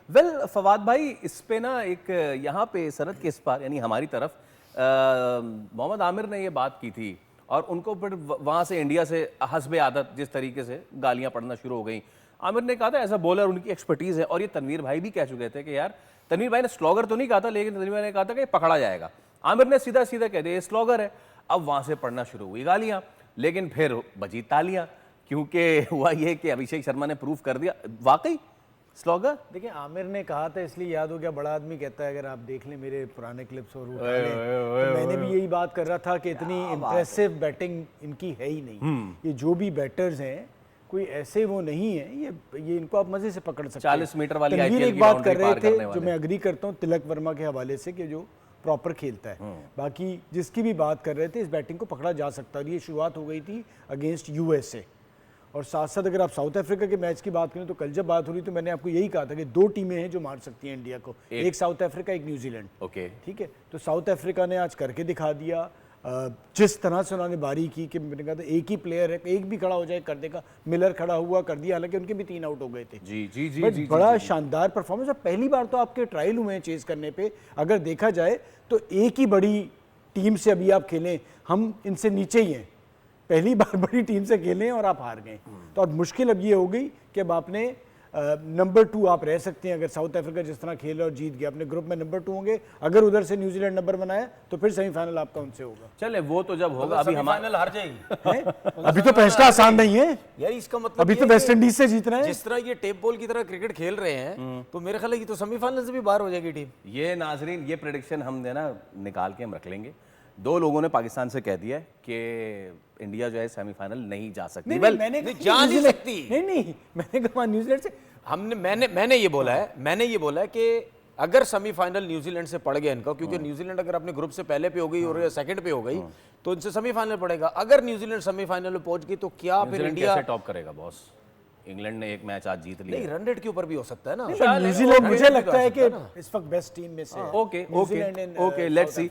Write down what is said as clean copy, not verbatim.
Well Fawad भाई, इस पे ना एक यहाँ पे सरहद के इस पार यानी हमारी तरफ मोहम्मद आमिर ने ये बात की थी और उनको फिर वहाँ से इंडिया से हस्बे आदत जिस तरीके से गालियाँ पड़ना शुरू हो गई। आमिर ने कहा था एज अ बॉलर उनकी एक्सपर्टीज़ है, और ये तनवीर भाई भी कह चुके थे कि यार, तनवीर भाई ने स्लॉगर तो नहीं कहा था लेकिन तनवीर भाई ने कहा था कि ये पकड़ा जाएगा। आमिर ने सीधा सीधा कह दिया ये स्लॉगर है। अब वहाँ से पढ़ना शुरू हुई गालियाँ, लेकिन फिर बजी तालियाँ, क्योंकि हुआ ये कि अभिषेक शर्मा ने प्रूव कर दिया वाकई स्लॉगर। देखिए, आमिर ने कहा था इसलिए याद हो गया, बड़ा आदमी कहता है, अगर आप देख लें मेरे पुराने क्लिप्स और उठा लें, तो मैंने भी यही बात कर रहा था कि इतनी इम्प्रेसिव बैटिंग इनकी है ही नहीं। ये जो भी बैटर्स हैं कोई ऐसे वो नहीं है, ये इनको आप मजे से पकड़ सकते हैं। 40 मीटर वाली तनवीर IPL एक की बात कर बाउंड्री रहे पार थे करने जो वाले। मैं अग्री करता हूँ तिलक वर्मा के हवाले से कि जो प्रॉपर खेलता है। बाकी जिसकी भी बात कर रहे थे, इस बैटिंग को पकड़ा जा सकता है। और ये शुरुआत हो गई थी अगेंस्ट यूएसए, और साथ साथ अगर आप साउथ अफ्रीका के मैच की बात करें तो कल जब बात हो रही तो मैंने आपको यही कहा था कि दो टीमें हैं जो मार सकती हैं इंडिया को, एक साउथ अफ्रीका, एक न्यूजीलैंड। ओके, ठीक है, तो साउथ अफ्रीका ने आज करके दिखा दिया। जिस तरह से उन्होंने बारी की कि मैंने कहा था एक ही प्लेयर है, एक भी खड़ा हो जाए कर देगा। मिलर खड़ा हुआ, कर दिया, हालांकि उनके भी 3 आउट हो गए थे। जी जी जी बट जी बड़ा शानदार परफॉर्मेंस। और पहली बार तो आपके ट्रायल हुए हैं चेज करने पे, अगर देखा जाए तो एक ही बड़ी टीम से अभी आप खेलें, हम इनसे नीचे ही हैं, पहली बार बड़ी टीम से खेले और आप हार गए। तो अब मुश्किल अब ये हो गई कि अब आपने नंबर 2 आप रह सकते हैं। अगर साउथ अफ्रीका जिस तरह खेल और जीत गया, अपने ग्रुप में नंबर 2 होंगे। अगर उधर से न्यूजीलैंड नंबर बनाया तो फिर सेमीफाइनल आपका उनसे होगा। चले वो तो जब होगा, अभी हमारे फाइनल हार जाएगी हैं? अभी तो फैसला आसान नहीं है, यार, इसका मतलब अभी ये तो है वेस्ट कि इंडीज से जीतना है। जिस तरह ये टेप बॉल की तरह क्रिकेट खेल रहे हैं, तो मेरे ख्याल है कि तो सेमीफाइनल से भी बाहर हो जाएगी टीम। ये नाजरीन, ये प्रेडिक्शन हम देना निकाल के हम रख लेंगे। 2 लोगों ने पाकिस्तान से कह दिया है कि इंडिया जो है सेमीफाइनल नहीं जा सकती। नहीं, Well, मैंने नहीं, जा नहीं सकती। नहीं, मैंने कहा न्यूजीलैंड से। मैंने ये बोला है कि अगर सेमीफाइनल न्यूजीलैंड से पड़ गया इनका, क्योंकि न्यूजीलैंड अगर अपने ग्रुप से पहले पे हो गई और सेकंड पे हो गई तो इनसे सेमीफाइनल पड़ेगा। अगर न्यूजीलैंड सेमीफाइनल में पहुंच गई तो क्या फिर न्यूजीलैंड इंडिया कैसे टॉप करेगा बॉस? इंग्लैंड ने एक मैच आज जीत लिया। नहीं, रन रेट के ऊपर भी हो सकता है ना। न्यूजीलैंड मुझे लगता है कि इस वक्त बेस्ट टीम में से है। Okay okay New Zealand and, okay, let's see.